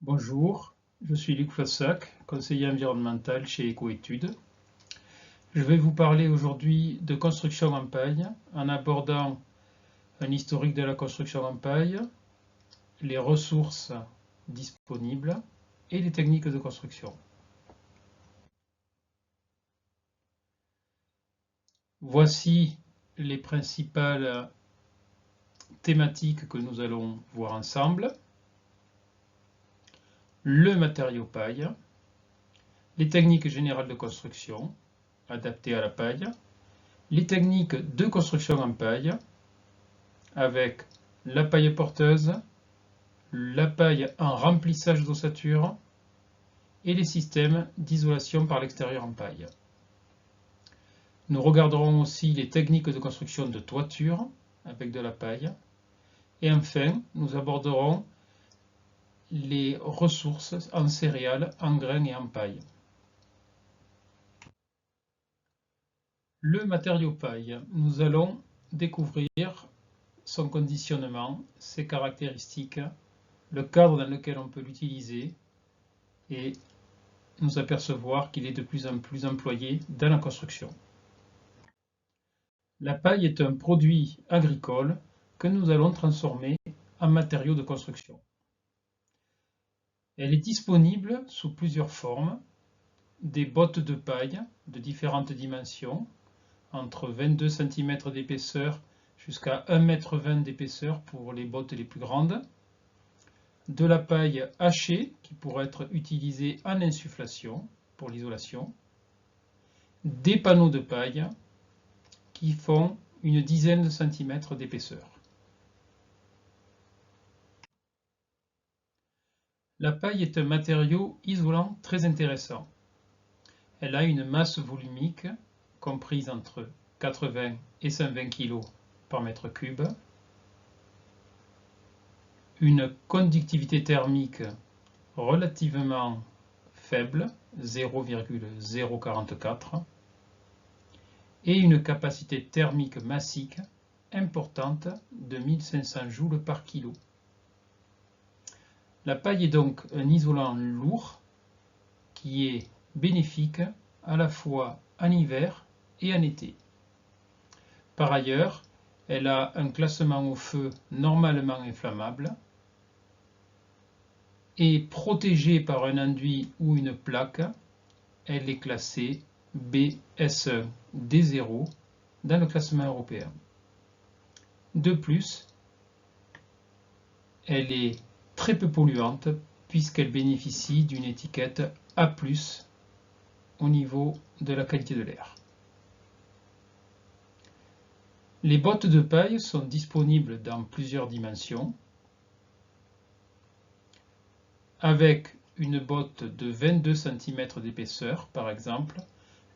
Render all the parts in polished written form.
Bonjour, je suis Luc Flossac, conseiller environnemental chez Ecoétudes. Je vais vous parler aujourd'hui de construction en paille en abordant un historique de la construction en paille, les ressources disponibles et les techniques de construction. Voici les principales thématiques que nous allons voir ensemble. Le matériau paille, les techniques générales de construction adaptées à la paille, les techniques de construction en paille avec la paille porteuse, la paille en remplissage d'ossature et les systèmes d'isolation par l'extérieur en paille. Nous regarderons aussi les techniques de construction de toiture avec de la paille. Et enfin, nous aborderons les ressources en céréales, en grains et en paille. Le matériau paille, nous allons découvrir son conditionnement, ses caractéristiques, le cadre dans lequel on peut l'utiliser et nous apercevoir qu'il est de plus en plus employé dans la construction. La paille est un produit agricole que nous allons transformer en matériau de construction. Elle est disponible sous plusieurs formes, des bottes de paille de différentes dimensions, entre 22 cm d'épaisseur jusqu'à 1,20 m d'épaisseur pour les bottes les plus grandes, de la paille hachée qui pourrait être utilisée en insufflation pour l'isolation, des panneaux de paille qui font une dizaine de centimètres d'épaisseur. La paille est un matériau isolant très intéressant. Elle a une masse volumique comprise entre 80 et 120 kg par mètre cube, une conductivité thermique relativement faible, 0,044, et une capacité thermique massique importante de 1500 joules par kilo. La paille est donc un isolant lourd qui est bénéfique à la fois en hiver et en été. Par ailleurs, elle a un classement au feu normalement inflammable et protégée par un enduit ou une plaque, elle est classée BS1 D0 dans le classement européen. De plus, elle est très peu polluante puisqu'elle bénéficie d'une étiquette A+ au niveau de la qualité de l'air. Les bottes de paille sont disponibles dans plusieurs dimensions, avec une botte de 22 cm d'épaisseur par exemple,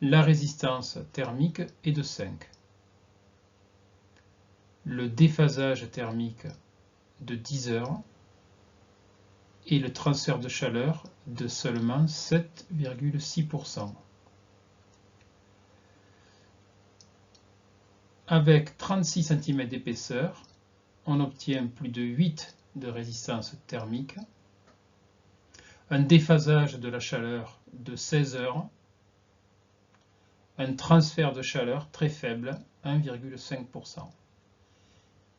la résistance thermique est de 5. Le déphasage thermique de 10 heures et le transfert de chaleur de seulement 7,6%. Avec 36 cm d'épaisseur, on obtient plus de 8 de résistance thermique, un déphasage de la chaleur de 16 heures, un transfert de chaleur très faible, 1,5%.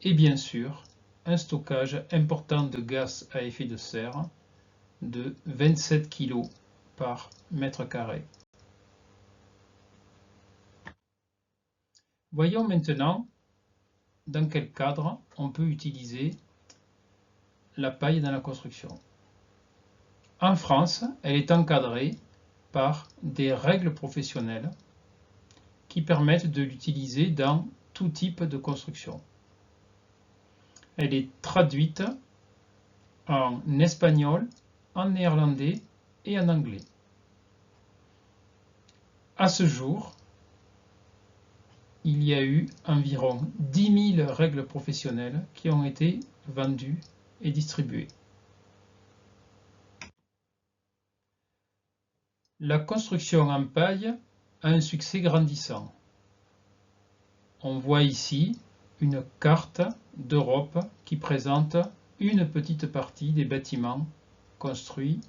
Et bien sûr, un stockage important de gaz à effet de serre de 27 kg par mètre carré. Voyons maintenant dans quel cadre on peut utiliser la paille dans la construction. En France, elle est encadrée par des règles professionnelles qui permettent de l'utiliser dans tout type de construction. Elle est traduite en espagnol, en néerlandais et en anglais. À ce jour, il y a eu environ 10 000 règles professionnelles qui ont été vendues et distribuées. La construction en paille a un succès grandissant. On voit ici une carte d'Europe qui présente une petite partie des bâtiments construits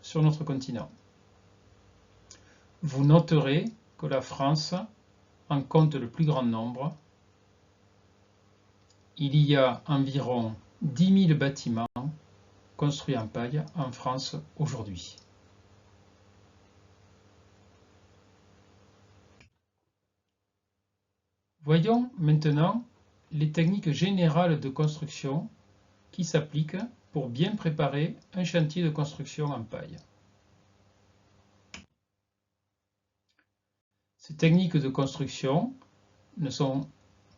sur notre continent. Vous noterez que la France en compte le plus grand nombre. Il y a environ 10 000 bâtiments construits en paille en France aujourd'hui. Voyons maintenant les techniques générales de construction qui s'appliquent pour bien préparer un chantier de construction en paille. Ces techniques de construction ne sont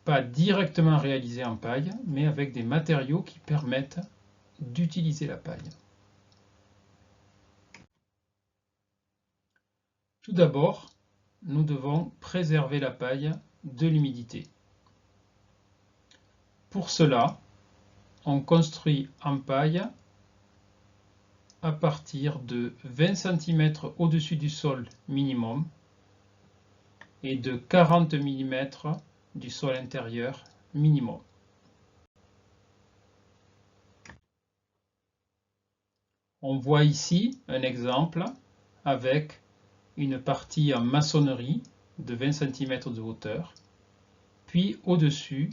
pas directement réalisées en paille, mais avec des matériaux qui permettent d'utiliser la paille. Tout d'abord, nous devons préserver la paille de l'humidité. Pour cela, on construit en paille à partir de 20 cm au-dessus du sol minimum et de 40 mm du sol intérieur minimum. On voit ici un exemple avec une partie en maçonnerie de 20 cm de hauteur, puis au-dessus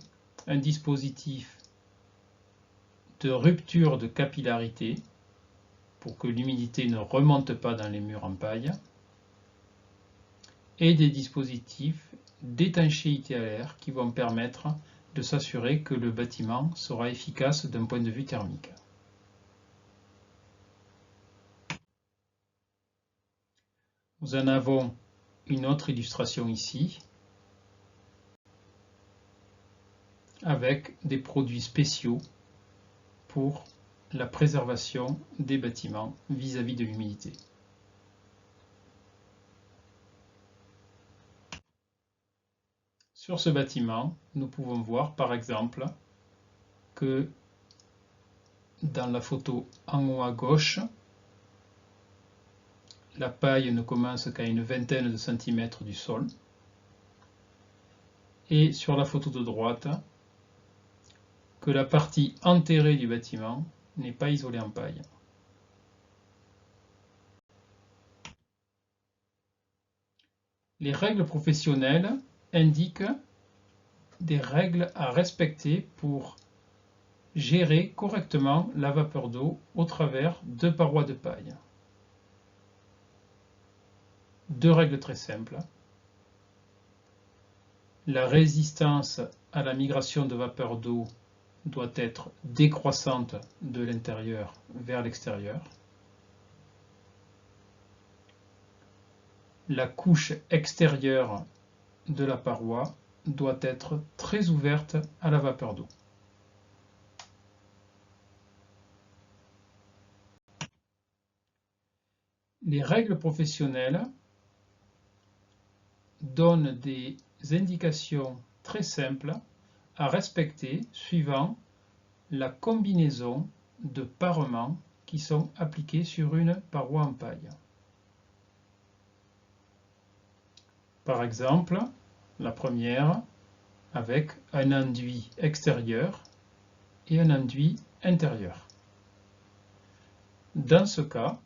un dispositif de rupture de capillarité pour que l'humidité ne remonte pas dans les murs en paille, et des dispositifs d'étanchéité à l'air qui vont permettre de s'assurer que le bâtiment sera efficace d'un point de vue thermique. Nous en avons une autre illustration ici, avec des produits spéciaux pour la préservation des bâtiments vis-à-vis de l'humidité. Sur ce bâtiment, nous pouvons voir par exemple que dans la photo en haut à gauche, la paille ne commence qu'à une vingtaine de centimètres du sol. Et sur la photo de droite, que la partie enterrée du bâtiment n'est pas isolée en paille. Les règles professionnelles indiquent des règles à respecter pour gérer correctement la vapeur d'eau au travers de parois de paille. Deux règles très simples. La résistance à la migration de vapeur d'eau doit être décroissante de l'intérieur vers l'extérieur. La couche extérieure de la paroi doit être très ouverte à la vapeur d'eau. Les règles professionnelles donnent des indications très simples à respecter suivant la combinaison de parements qui sont appliqués sur une paroi en paille. Par exemple, la première avec un enduit extérieur et un enduit intérieur. Dans ce cas,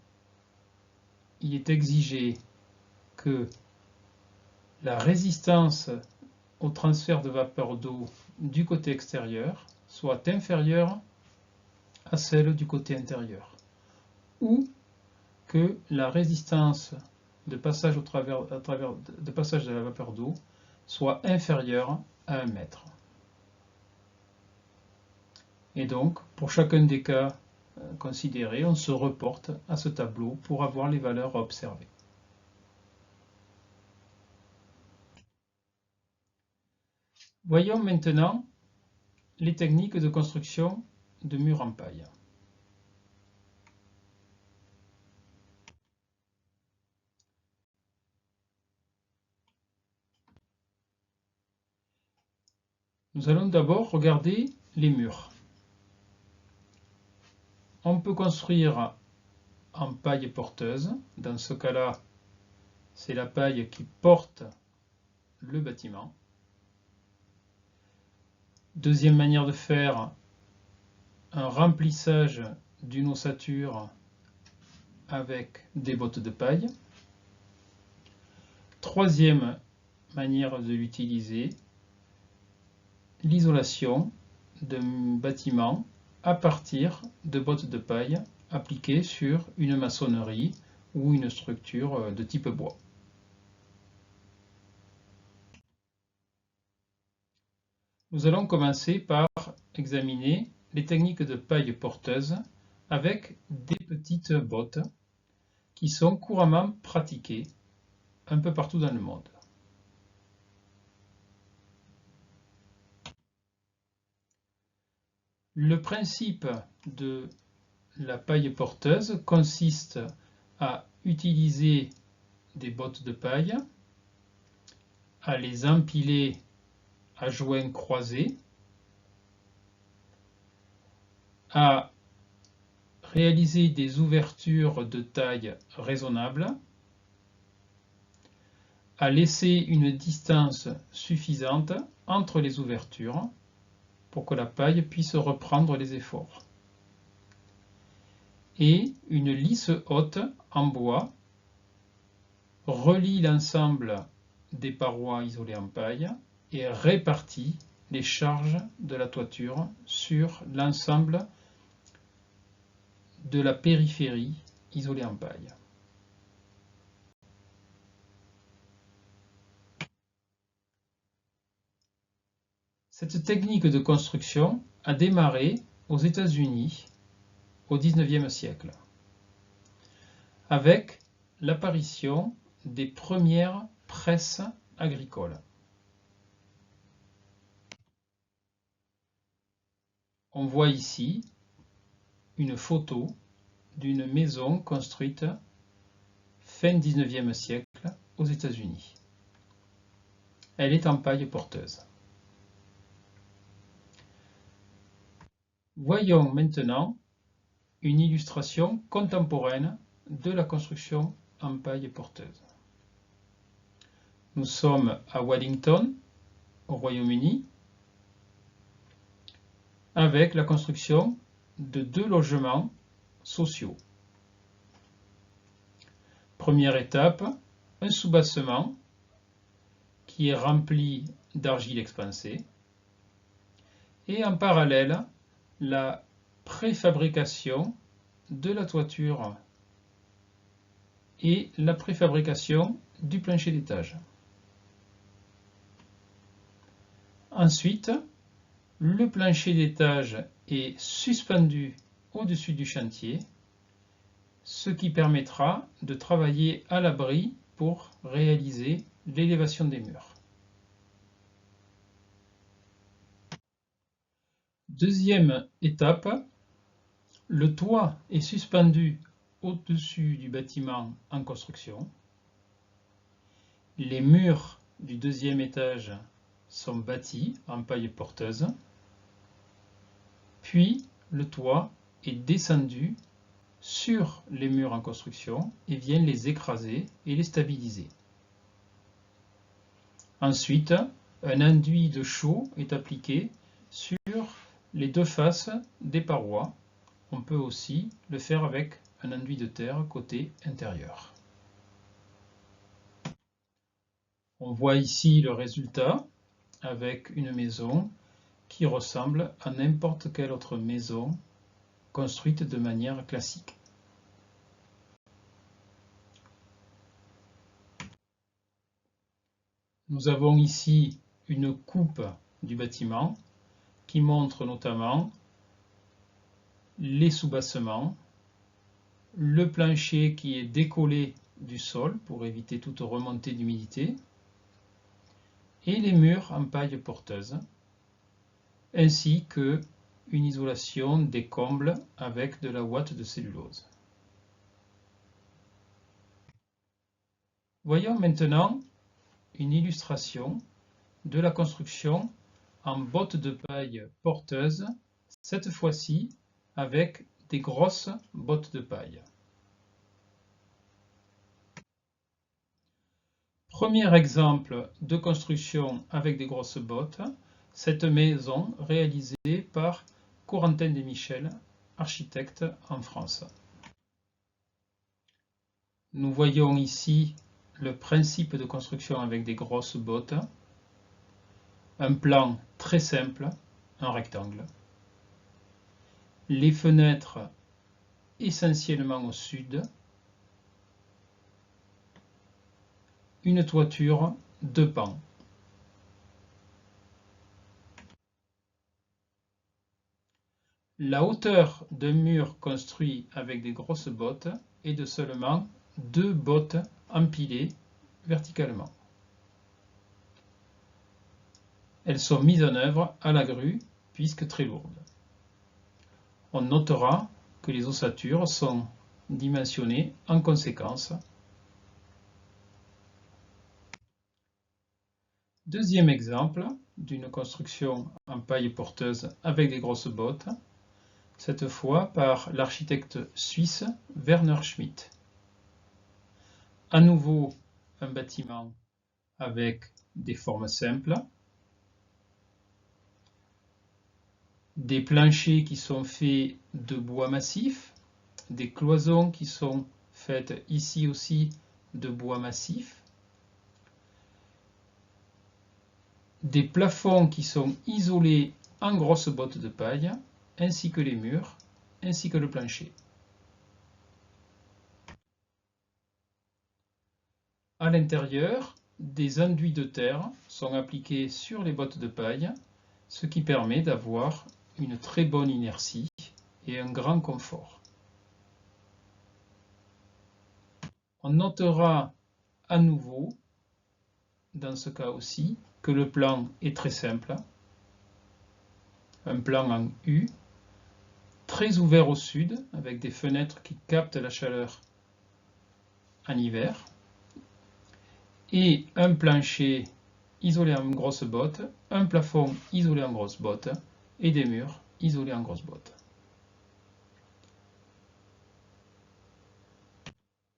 il est exigé que la résistance au transfert de vapeur d'eau du côté extérieur soit inférieure à celle du côté intérieur, ou que la résistance de passage de la vapeur d'eau soit inférieure à 1 mètre. Et donc, pour chacun des cas considérés, on se reporte à ce tableau pour avoir les valeurs à observer. Voyons maintenant les techniques de construction de murs en paille. Nous allons d'abord regarder les murs. On peut construire en paille porteuse. Dans ce cas-là, c'est la paille qui porte le bâtiment. Deuxième manière de faire, un remplissage d'une ossature avec des bottes de paille. Troisième manière de l'utiliser, l'isolation d'un bâtiment à partir de bottes de paille appliquées sur une maçonnerie ou une structure de type bois. Nous allons commencer par examiner les techniques de paille porteuse avec des petites bottes qui sont couramment pratiquées un peu partout dans le monde. Le principe de la paille porteuse consiste à utiliser des bottes de paille, à les empiler à joints croisés, à réaliser des ouvertures de taille raisonnable, à laisser une distance suffisante entre les ouvertures pour que la paille puisse reprendre les efforts, et une lisse haute en bois relie l'ensemble des parois isolées en paille et répartit les charges de la toiture sur l'ensemble de la périphérie isolée en paille. Cette technique de construction a démarré aux États-Unis au XIXe siècle, avec l'apparition des premières presses agricoles. On voit ici une photo d'une maison construite fin XIXe siècle aux États-Unis. Elle est en paille porteuse. Voyons maintenant une illustration contemporaine de la construction en paille porteuse. Nous sommes à Wellington, au Royaume-Uni, avec la construction de 2 logements sociaux. Première étape, un soubassement qui est rempli d'argile expansée, et en parallèle, la préfabrication de la toiture et la préfabrication du plancher d'étage. Ensuite, le plancher d'étage est suspendu au-dessus du chantier, ce qui permettra de travailler à l'abri pour réaliser l'élévation des murs. Deuxième étape, le toit est suspendu au-dessus du bâtiment en construction. Les murs du deuxième étage sont bâtis en paille porteuse. Puis le toit est descendu sur les murs en construction et vient les écraser et les stabiliser. Ensuite, un enduit de chaux est appliqué sur les 2 faces des parois. On peut aussi le faire avec un enduit de terre côté intérieur. On voit ici le résultat avec une maison qui ressemble à n'importe quelle autre maison construite de manière classique. Nous avons ici une coupe du bâtiment qui montre notamment les soubassements, le plancher qui est décollé du sol pour éviter toute remontée d'humidité, et les murs en paille porteuse, ainsi que une isolation des combles avec de la ouate de cellulose. Voyons maintenant une illustration de la construction en bottes de paille porteuses, cette fois-ci avec des grosses bottes de paille. Premier exemple de construction avec des grosses bottes, cette maison réalisée par Corentin Desmichel, architecte en France. Nous voyons ici le principe de construction avec des grosses bottes. Un plan très simple, un rectangle. Les fenêtres essentiellement au sud. Une toiture, 2 pans. La hauteur d'un mur construit avec des grosses bottes est de seulement 2 bottes empilées verticalement. Elles sont mises en œuvre à la grue puisque très lourdes. On notera que les ossatures sont dimensionnées en conséquence. Deuxième exemple d'une construction en paille porteuse avec des grosses bottes, cette fois par l'architecte suisse Werner Schmidt. À nouveau, un bâtiment avec des formes simples, des planchers qui sont faits de bois massif, des cloisons qui sont faites ici aussi de bois massif, des plafonds qui sont isolés en grosses bottes de paille, ainsi que les murs, ainsi que le plancher. À l'intérieur, des enduits de terre sont appliqués sur les bottes de paille, ce qui permet d'avoir une très bonne inertie et un grand confort. On notera à nouveau, dans ce cas aussi, que le plan est très simple. Un plan en U, très ouvert au sud, avec des fenêtres qui captent la chaleur en hiver, et un plancher isolé en grosses bottes, un plafond isolé en grosses bottes, et des murs isolés en grosses bottes.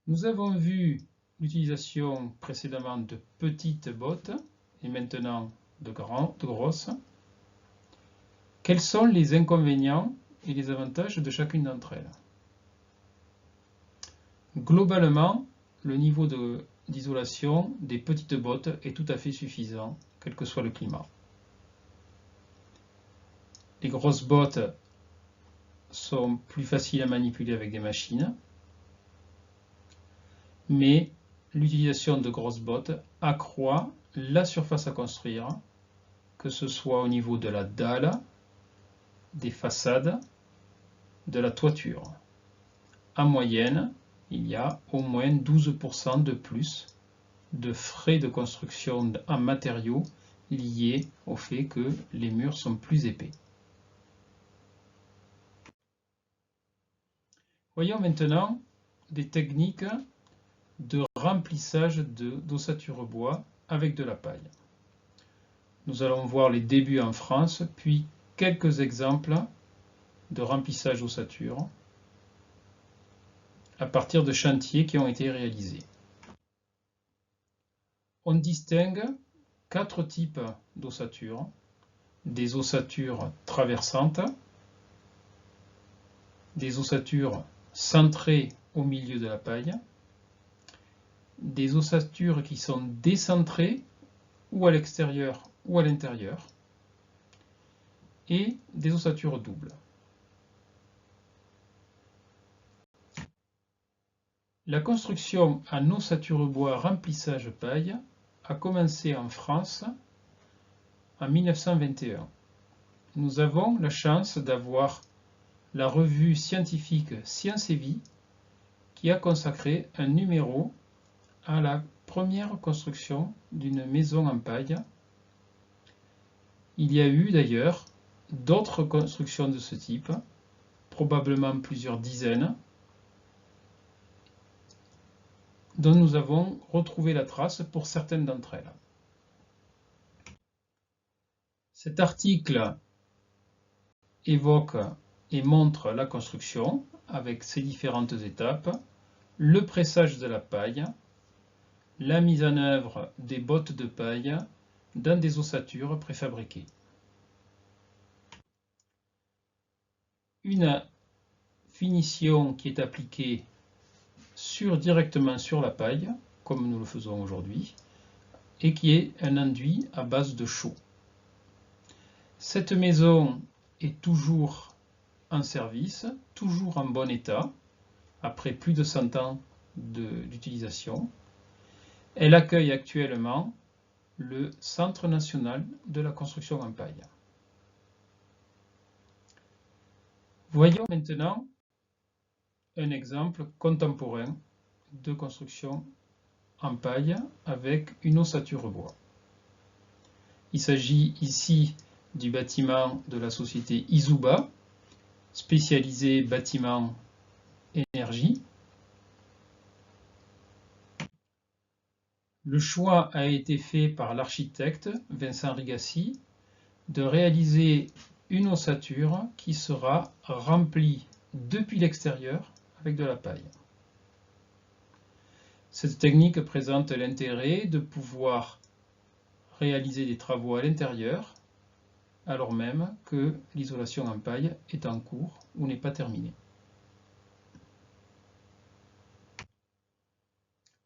Nous avons vu l'utilisation précédemment de petites bottes, et maintenant de grosses. Quels sont les inconvénients et les avantages de chacune d'entre elles? Globalement, le niveau d'isolation des petites bottes est tout à fait suffisant, quel que soit le climat. Les grosses bottes sont plus faciles à manipuler avec des machines, mais l'utilisation de grosses bottes accroît la surface à construire, que ce soit au niveau de la dalle, des façades, de la toiture. En moyenne, il y a au moins 12% de plus de frais de construction en matériaux liés au fait que les murs sont plus épais. Voyons maintenant des techniques de remplissage d'ossature bois avec de la paille. Nous allons voir les débuts en France, puis quelques exemples de remplissage ossature à partir de chantiers qui ont été réalisés. On distingue 4 types d'ossature. Des ossatures traversantes, des ossatures centrées au milieu de la paille, des ossatures qui sont décentrées ou à l'extérieur ou à l'intérieur, et des ossatures doubles. La construction en ossature bois remplissage paille a commencé en France en 1921. Nous avons la chance d'avoir la revue scientifique Science et Vie qui a consacré un numéro à la première construction d'une maison en paille. Il y a eu d'ailleurs d'autres constructions de ce type, probablement plusieurs dizaines, dont nous avons retrouvé la trace pour certaines d'entre elles. Cet article évoque et montre la construction avec ses différentes étapes, le pressage de la paille, la mise en œuvre des bottes de paille dans des ossatures préfabriquées. Une finition qui est appliquée directement sur la paille, comme nous le faisons aujourd'hui, et qui est un enduit à base de chaux. Cette maison est toujours en service, toujours en bon état, après plus de 100 ans d'utilisation. Elle accueille actuellement le Centre national de la construction en paille. Voyons maintenant un exemple contemporain de construction en paille avec une ossature bois. Il s'agit ici du bâtiment de la société Izuba, spécialisé bâtiment énergie. Le choix a été fait par l'architecte Vincent Rigassi de réaliser une ossature qui sera remplie depuis l'extérieur avec de la paille. Cette technique présente l'intérêt de pouvoir réaliser des travaux à l'intérieur alors même que l'isolation en paille est en cours ou n'est pas terminée.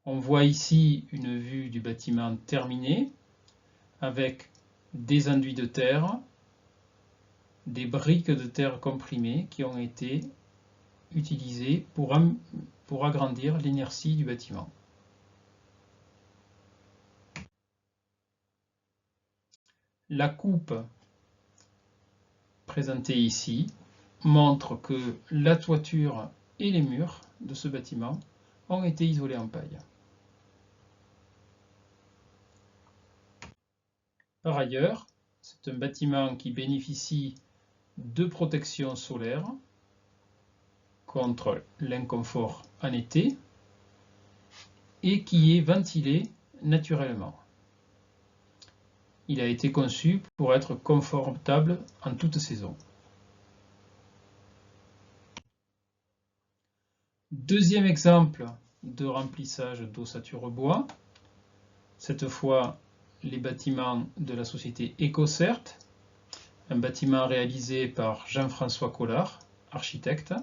On voit ici une vue du bâtiment terminé avec des enduits de terre, des briques de terre comprimées qui ont été utilisées pour agrandir l'inertie du bâtiment. La coupe présentée ici montre que la toiture et les murs de ce bâtiment ont été isolés en paille. Par ailleurs, c'est un bâtiment qui bénéficie de protection solaire contre l'inconfort en été et qui est ventilé naturellement. Il a été conçu pour être confortable en toute saison. Deuxième exemple de remplissage d'ossature bois. Cette fois, les bâtiments de la société EcoCert, un bâtiment réalisé par Jean-François Collard, architecte,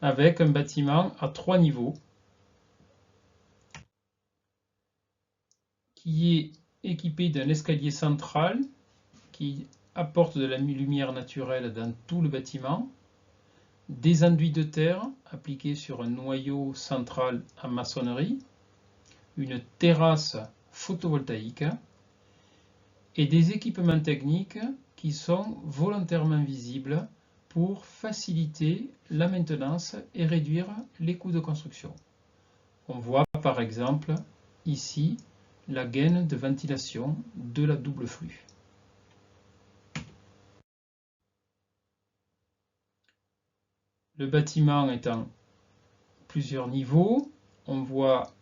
avec un bâtiment à 3 niveaux qui est équipé d'un escalier central qui apporte de la lumière naturelle dans tout le bâtiment, des enduits de terre appliqués sur un noyau central en maçonnerie, une terrasse photovoltaïque et des équipements techniques qui sont volontairement visibles pour faciliter la maintenance et réduire les coûts de construction. On voit par exemple ici la gaine de ventilation de la double flux. Le bâtiment est en plusieurs niveaux. On voit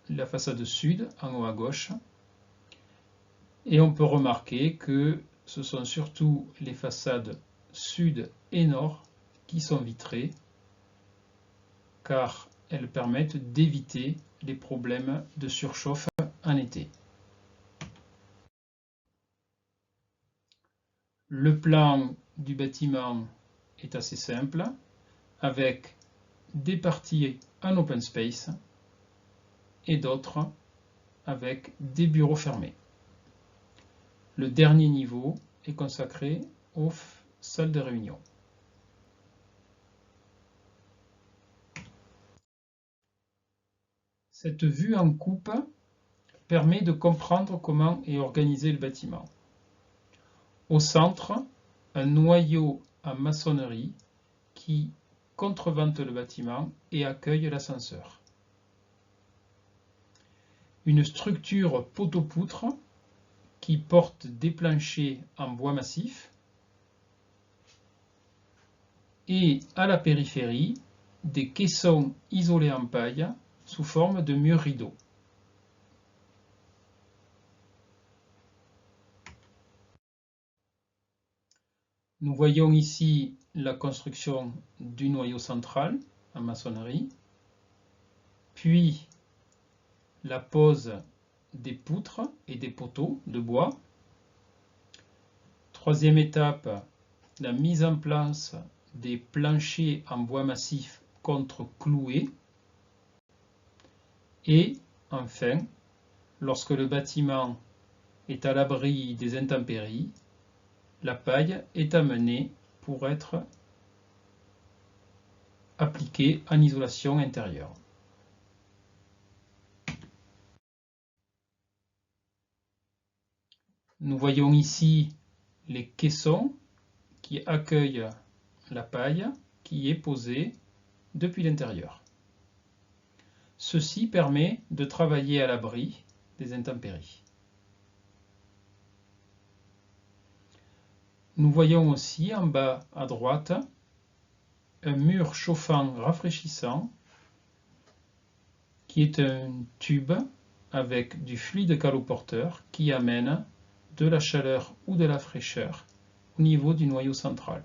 la façade sud en haut à gauche. Et on peut remarquer que ce sont surtout les façades sud et nord qui sont vitrées, car elles permettent d'éviter les problèmes de surchauffe en été. Le plan du bâtiment est assez simple, avec des parties en open space et d'autres avec des bureaux fermés. Le dernier niveau est consacré aux salles de réunion. Cette vue en coupe permet de comprendre comment est organisé le bâtiment. Au centre, un noyau en maçonnerie qui contrevente le bâtiment et accueille l'ascenseur. Une structure poteau-poutre qui porte des planchers en bois massif et à la périphérie des caissons isolés en paille sous forme de murs rideaux. Nous voyons ici la construction du noyau central en maçonnerie, puis la pose des poutres et des poteaux de bois. Troisième étape, la mise en place des planchers en bois massif contre cloué. Et enfin, lorsque le bâtiment est à l'abri des intempéries, la paille est amenée pour être appliquée en isolation intérieure. Nous voyons ici les caissons qui accueillent la paille qui est posée depuis l'intérieur. Ceci permet de travailler à l'abri des intempéries. Nous voyons aussi en bas à droite un mur chauffant rafraîchissant qui est un tube avec du fluide caloporteur qui amène de la chaleur ou de la fraîcheur au niveau du noyau central.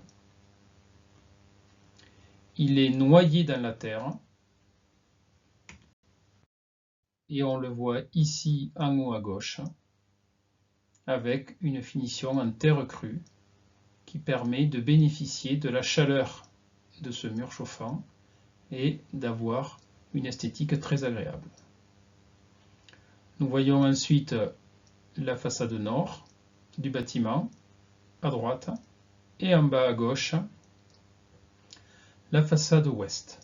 Il est noyé dans la terre et on le voit ici en haut à gauche avec une finition en terre crue qui permet de bénéficier de la chaleur de ce mur chauffant et d'avoir une esthétique très agréable. Nous voyons ensuite la façade nord du bâtiment à droite et en bas à gauche la façade ouest.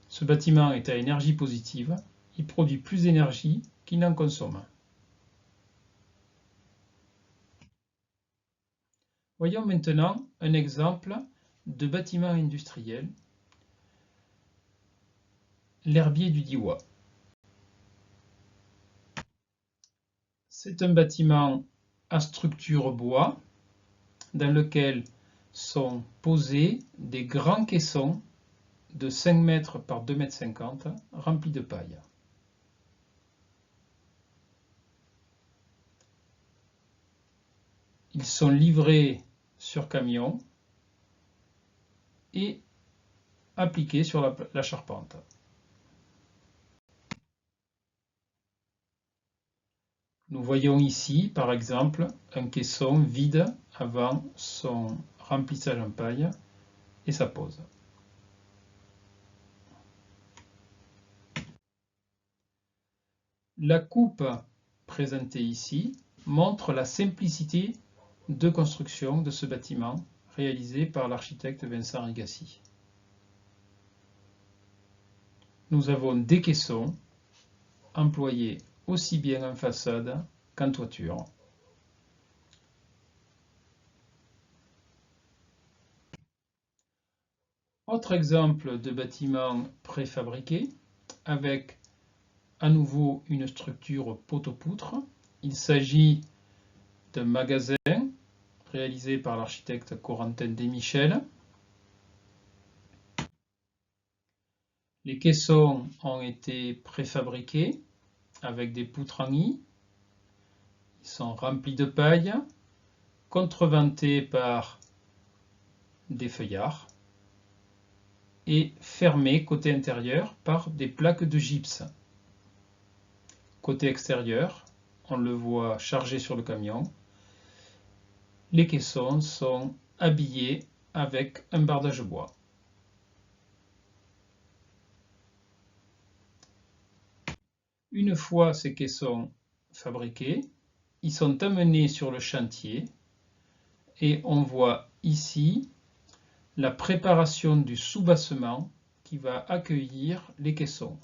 Ce bâtiment est à énergie positive, il produit plus d'énergie qu'il n'en consomme. Voyons maintenant un exemple de bâtiment industriel, l'herbier du Diois. C'est un bâtiment à structure bois dans lequel sont posés des grands caissons de 5 mètres par 2,50 m remplis de paille. Ils sont livrés sur camion et appliqués sur la charpente. Nous voyons ici, par exemple, un caisson vide avant son remplissage en paille et sa pose. La coupe présentée ici montre la simplicité de construction de ce bâtiment réalisé par l'architecte Vincent Rigassi. Nous avons des caissons employés aussi bien en façade qu'en toiture. Autre exemple de bâtiment préfabriqué avec à nouveau une structure poteau-poutre. Il s'agit d'un magasin réalisé par l'architecte Corentin Desmichel. Les caissons ont été préfabriqués avec des poutres en I. Ils sont remplis de paille, contreventés par des feuillards et fermés côté intérieur par des plaques de gypse. Côté extérieur, on le voit chargé sur le camion. Les caissons sont habillés avec un bardage bois. Une fois ces caissons fabriqués, ils sont amenés sur le chantier et on voit ici la préparation du soubassement qui va accueillir les caissons.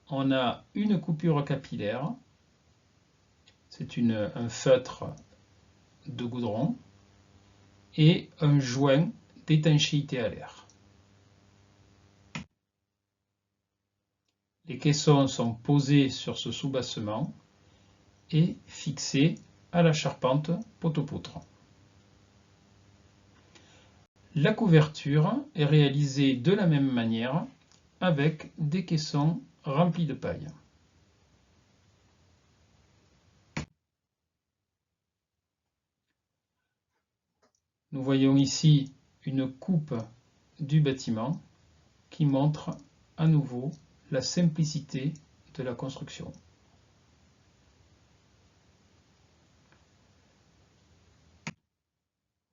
On a une coupure capillaire, c'est un feutre de goudron et un joint d'étanchéité à l'air. Les caissons sont posés sur ce soubassement et fixés à la charpente poteau-poutre. La couverture est réalisée de la même manière avec des caissons remplis de paille. Nous voyons ici une coupe du bâtiment qui montre à nouveau la simplicité de la construction.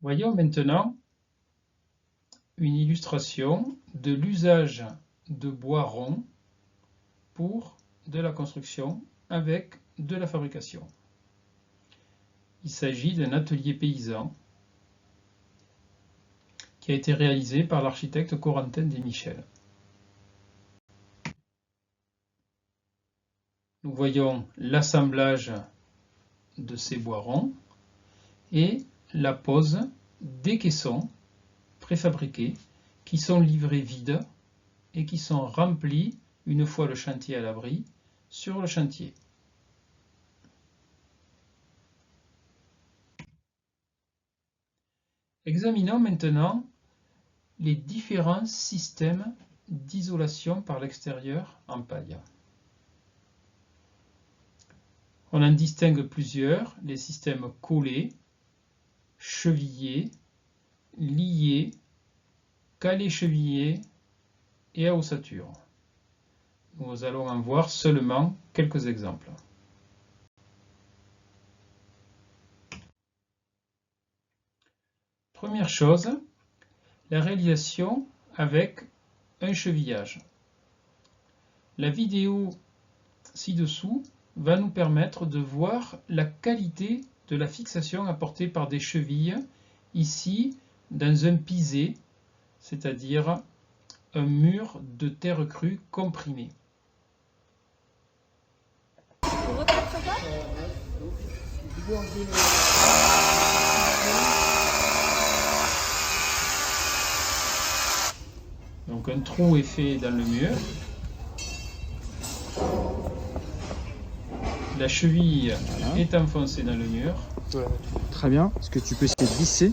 Voyons maintenant une illustration de l'usage de bois rond pour de la construction avec de la fabrication. Il s'agit d'un atelier paysan qui a été réalisé par l'architecte Corentin Desmichel. Nous voyons l'assemblage de ces bois ronds et la pose des caissons préfabriqués qui sont livrés vides et qui sont remplis une fois le chantier à l'abri sur le chantier. Examinons maintenant les différents systèmes d'isolation par l'extérieur en paille. On en distingue plusieurs, les systèmes collés, chevillés, liés, calés-chevillés et à ossature. Nous allons en voir seulement quelques exemples. Première chose, la réalisation avec un chevillage. La vidéo ci-dessous va nous permettre de voir la qualité de la fixation apportée par des chevilles, ici dans un pisé, c'est-à-dire un mur de terre crue comprimé. Donc un trou est fait dans le mur. La cheville est enfoncée dans le mur. Très bien. Est-ce que tu peux essayer de visser? Et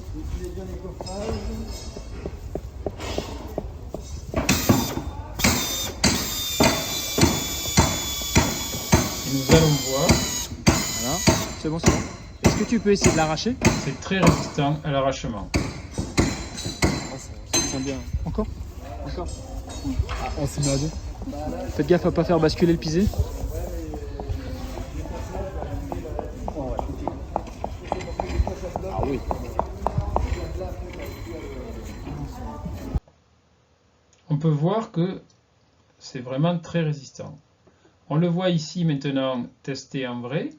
nous allons voir. Voilà. C'est bon, c'est bon. Est-ce que tu peux essayer de l'arracher? C'est très résistant à l'arrachement. Ça tient bien. Encore? Encore? Ah, on s'y met à deux. Faites gaffe à pas faire basculer le pisé. Ah oui. On peut voir que c'est vraiment très résistant. On le voit ici maintenant testé en vrai.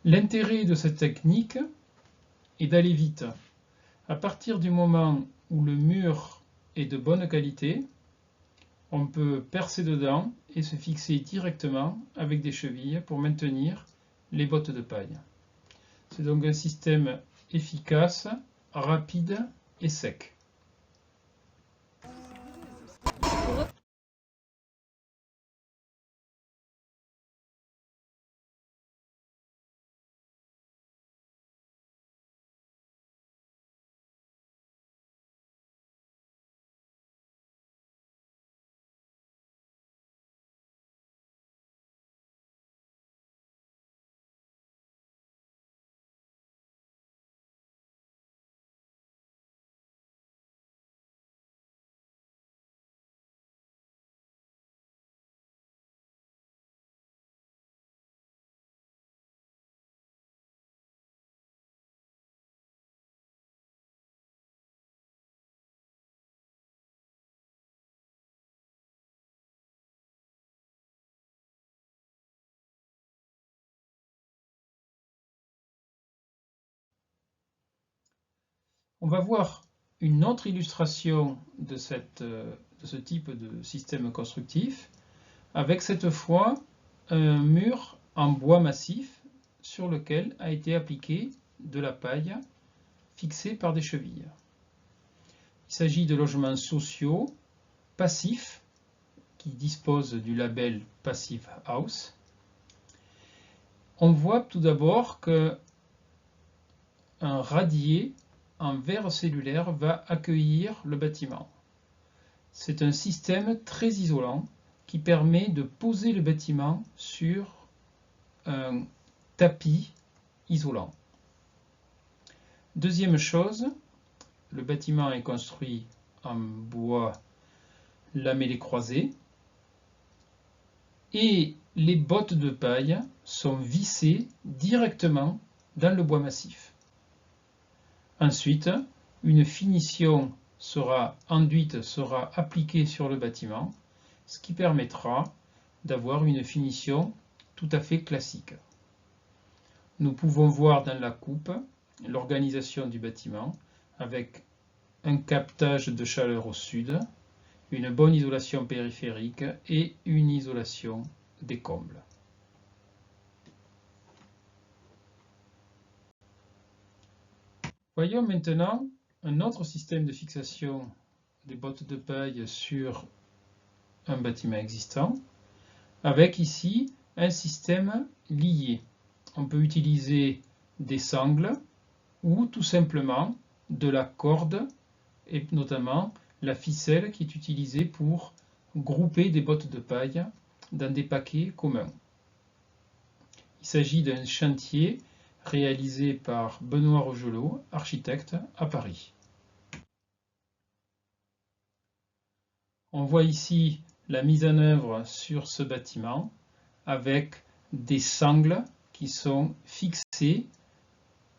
L'intérêt de cette technique est d'aller vite. À partir du moment où le mur est de bonne qualité, on peut percer dedans et se fixer directement avec des chevilles pour maintenir les bottes de paille. C'est donc un système efficace, rapide et sec. On va voir une autre illustration de ce type de système constructif, avec cette fois un mur en bois massif sur lequel a été appliquée de la paille fixée par des chevilles. Il s'agit de logements sociaux passifs qui disposent du label Passive House. On voit tout d'abord qu'un radier en verre cellulaire va accueillir le bâtiment. C'est un système très isolant qui permet de poser le bâtiment sur un tapis isolant. Deuxième chose, le bâtiment est construit en bois lamellé croisé. Et les bottes de paille sont vissées directement dans le bois massif. Ensuite, une finition enduite sera appliquée sur le bâtiment, ce qui permettra d'avoir une finition tout à fait classique. Nous pouvons voir dans la coupe l'organisation du bâtiment avec un captage de chaleur au sud, une bonne isolation périphérique et une isolation des combles. Voyons maintenant un autre système de fixation des bottes de paille sur un bâtiment existant, avec ici un système lié. On peut utiliser des sangles ou tout simplement de la corde et notamment la ficelle qui est utilisée pour grouper des bottes de paille dans des paquets communs. Il s'agit d'un chantier réalisé par Benoît Rogelot, architecte à Paris. On voit ici la mise en œuvre sur ce bâtiment avec des sangles qui sont fixées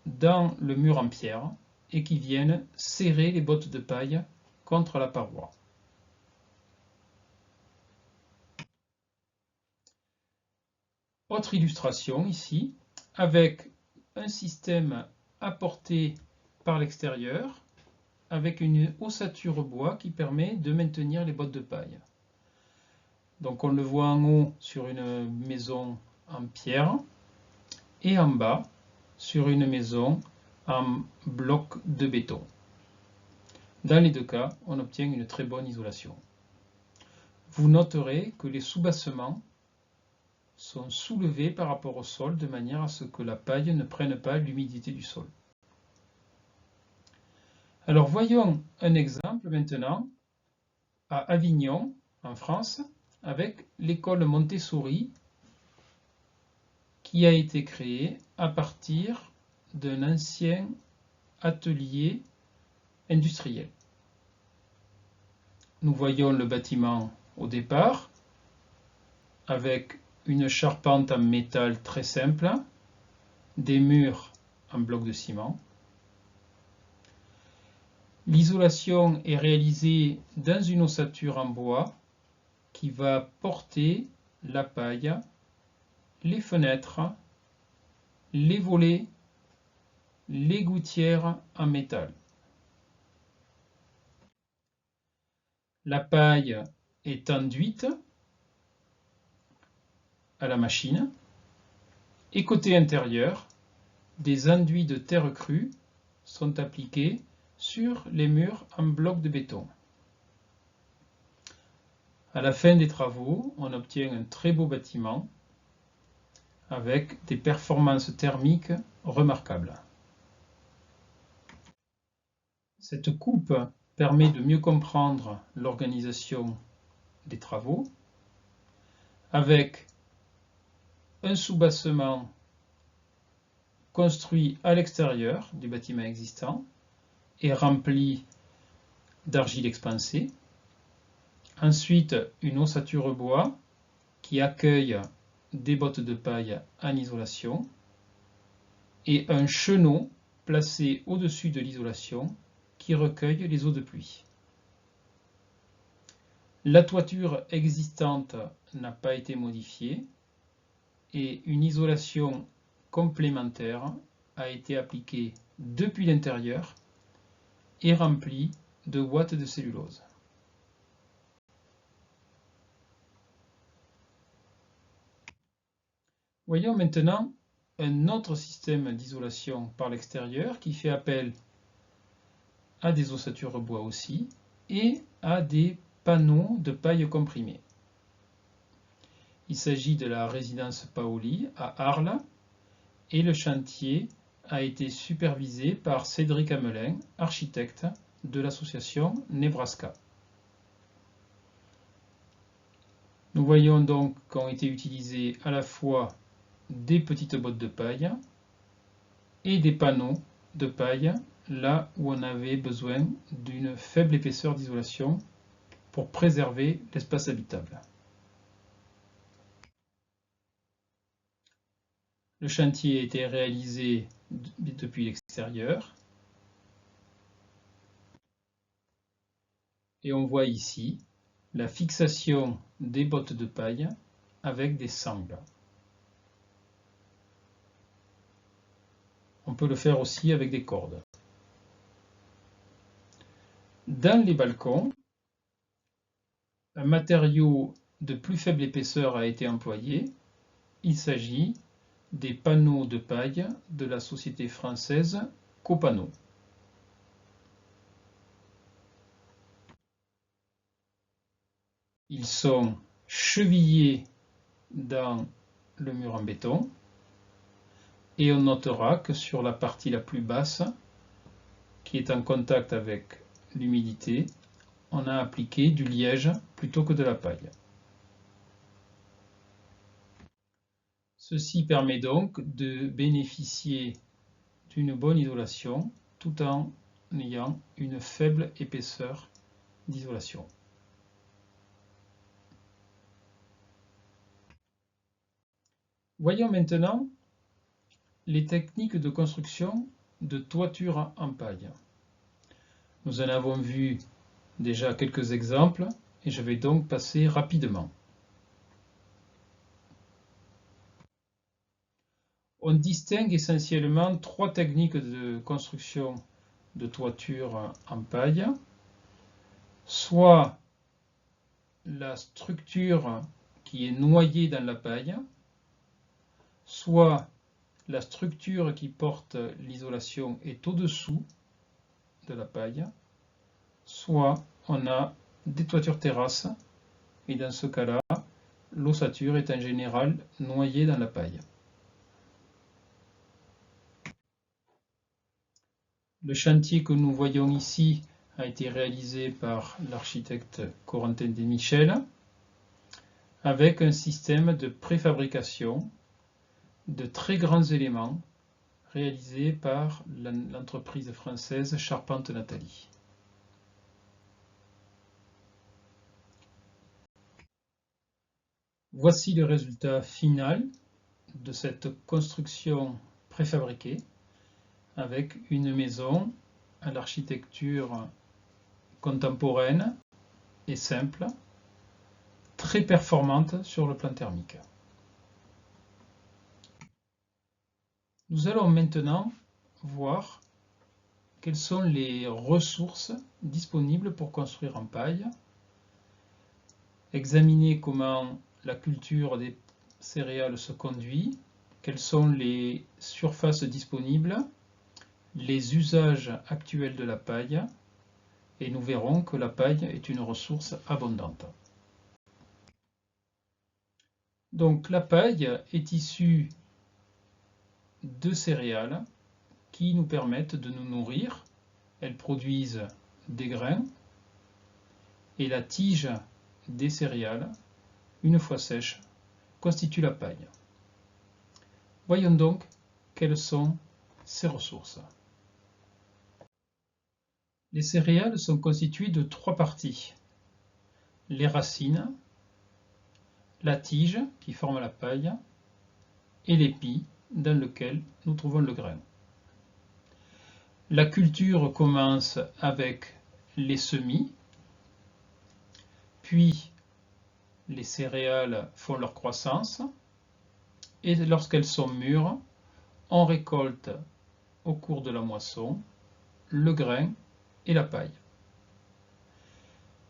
dans le mur en pierre et qui viennent serrer les bottes de paille contre la paroi. Autre illustration ici, avec un système apporté par l'extérieur, avec une ossature bois qui permet de maintenir les bottes de paille. Donc on le voit en haut sur une maison en pierre et en bas sur une maison en bloc de béton. Dans les deux cas, on obtient une très bonne isolation. Vous noterez que les soubassements sont soulevés par rapport au sol de manière à ce que la paille ne prenne pas l'humidité du sol. Alors voyons un exemple maintenant à Avignon, en France, avec l'école Montessori qui a été créée à partir d'un ancien atelier industriel. Nous voyons le bâtiment au départ avec une charpente en métal très simple, des murs en bloc de ciment. L'isolation est réalisée dans une ossature en bois qui va porter la paille, les fenêtres, les volets, les gouttières en métal. La paille est enduite à la machine et côté intérieur, des enduits de terre crue sont appliqués sur les murs en bloc de béton. À la fin des travaux, on obtient un très beau bâtiment avec des performances thermiques remarquables. Cette coupe permet de mieux comprendre l'organisation des travaux avec un soubassement construit à l'extérieur du bâtiment existant et rempli d'argile expansée. Ensuite, une ossature bois qui accueille des bottes de paille en isolation et un chenot placé au-dessus de l'isolation qui recueille les eaux de pluie. La toiture existante n'a pas été modifiée et une isolation complémentaire a été appliquée depuis l'intérieur et remplie de ouates de cellulose. Voyons maintenant un autre système d'isolation par l'extérieur qui fait appel à des ossatures bois aussi et à des panneaux de paille comprimée. Il s'agit de la résidence Paoli à Arles et le chantier a été supervisé par Cédric Amelin, architecte de l'association Nebraska. Nous voyons donc qu'ont été utilisées à la fois des petites bottes de paille et des panneaux de paille là où on avait besoin d'une faible épaisseur d'isolation pour préserver l'espace habitable. Le chantier a été réalisé depuis l'extérieur. Et on voit ici la fixation des bottes de paille avec des sangles. On peut le faire aussi avec des cordes. Dans les balcons, un matériau de plus faible épaisseur a été employé. Il s'agit des panneaux de paille de la société française Copano. Ils sont chevillés dans le mur en béton et on notera que sur la partie la plus basse, qui est en contact avec l'humidité, on a appliqué du liège plutôt que de la paille. Ceci permet donc de bénéficier d'une bonne isolation tout en ayant une faible épaisseur d'isolation. Voyons maintenant les techniques de construction de toiture en paille. Nous en avons vu déjà quelques exemples et je vais donc passer rapidement. On distingue essentiellement trois techniques de construction de toiture en paille. Soit la structure qui est noyée dans la paille, soit la structure qui porte l'isolation est au-dessous de la paille, soit on a des toitures terrasses, et dans ce cas-là, l'ossature est en général noyée dans la paille. Le chantier que nous voyons ici a été réalisé par l'architecte Corentin Desmichel avec un système de préfabrication de très grands éléments réalisé par l'entreprise française Charpente Nathalie. Voici le résultat final de cette construction préfabriquée avec une maison à l'architecture contemporaine et simple, très performante sur le plan thermique. Nous allons maintenant voir quelles sont les ressources disponibles pour construire en paille, examiner comment la culture des céréales se conduit, quelles sont les surfaces disponibles, les usages actuels de la paille, et nous verrons que la paille est une ressource abondante. Donc la paille est issue de céréales qui nous permettent de nous nourrir. Elles produisent des grains et la tige des céréales, une fois sèche, constitue la paille. Voyons donc quelles sont ces ressources. Les céréales sont constituées de trois parties. Les racines, la tige qui forme la paille et l'épi dans lequel nous trouvons le grain. La culture commence avec les semis, puis les céréales font leur croissance et lorsqu'elles sont mûres, on récolte au cours de la moisson le grain et la paille.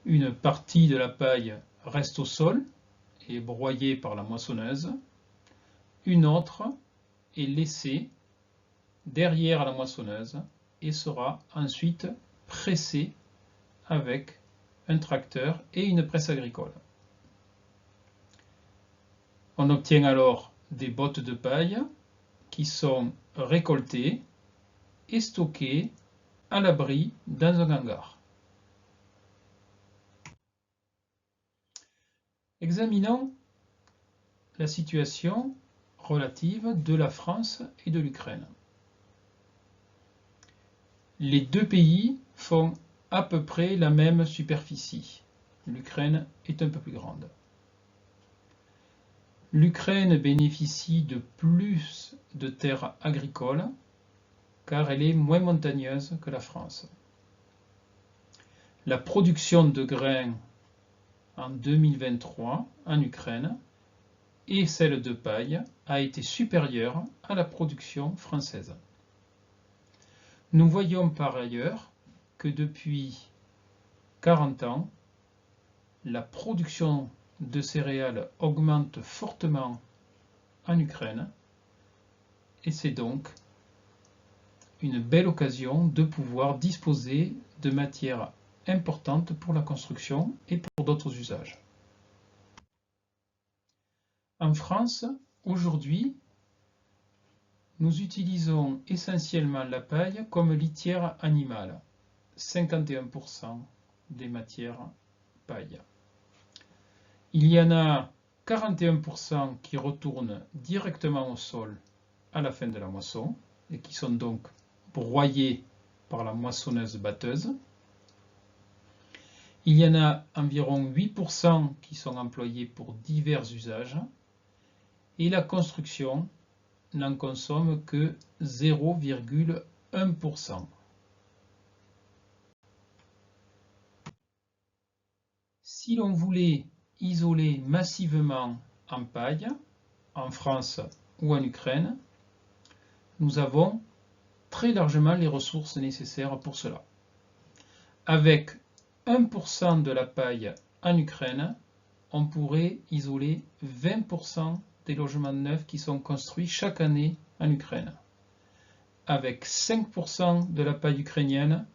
Une partie de la paille reste au sol et est broyée par la moissonneuse. Une autre est laissée derrière la moissonneuse et sera ensuite pressée avec un tracteur et une presse agricole. On obtient alors des bottes de paille qui sont récoltées et stockées à l'abri dans un hangar. Examinons la situation relative de la France et de l'Ukraine. Les deux pays font à peu près la même superficie. L'Ukraine est un peu plus grande. L'Ukraine bénéficie de plus de terres agricoles car elle est moins montagneuse que la France. La production de grains en 2023 en Ukraine et celle de paille a été supérieure à la production française. Nous voyons par ailleurs que depuis 40 ans, la production de céréales augmente fortement en Ukraine et c'est donc une belle occasion de pouvoir disposer de matières importantes pour la construction et pour d'autres usages. En France, aujourd'hui, nous utilisons essentiellement la paille comme litière animale, 51% des matières paille. Il y en a 41% qui retournent directement au sol à la fin de la moisson et qui sont donc broyés par la moissonneuse-batteuse. Il y en a environ 8% qui sont employés pour divers usages et la construction n'en consomme que 0,1%. Si l'on voulait isoler massivement en paille, en France ou en Ukraine, nous avons très largement les ressources nécessaires pour cela. Avec 1% de la paille en Ukraine, on pourrait isoler 20% des logements neufs qui sont construits chaque année en Ukraine. Avec 5% de la paille ukrainienne,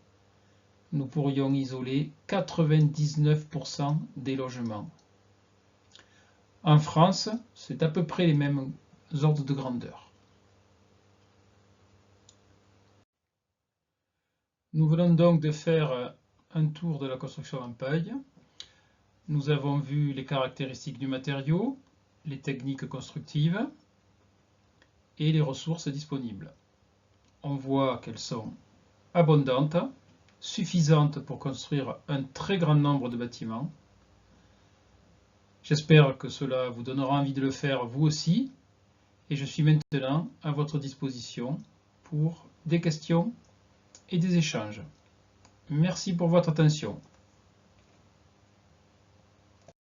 nous pourrions isoler 99% des logements. En France, c'est à peu près les mêmes ordres de grandeur. Nous venons donc de faire un tour de la construction en paille. Nous avons vu les caractéristiques du matériau, les techniques constructives et les ressources disponibles. On voit qu'elles sont abondantes, suffisantes pour construire un très grand nombre de bâtiments. J'espère que cela vous donnera envie de le faire vous aussi et je suis maintenant à votre disposition pour des questions et des échanges. Merci pour votre attention.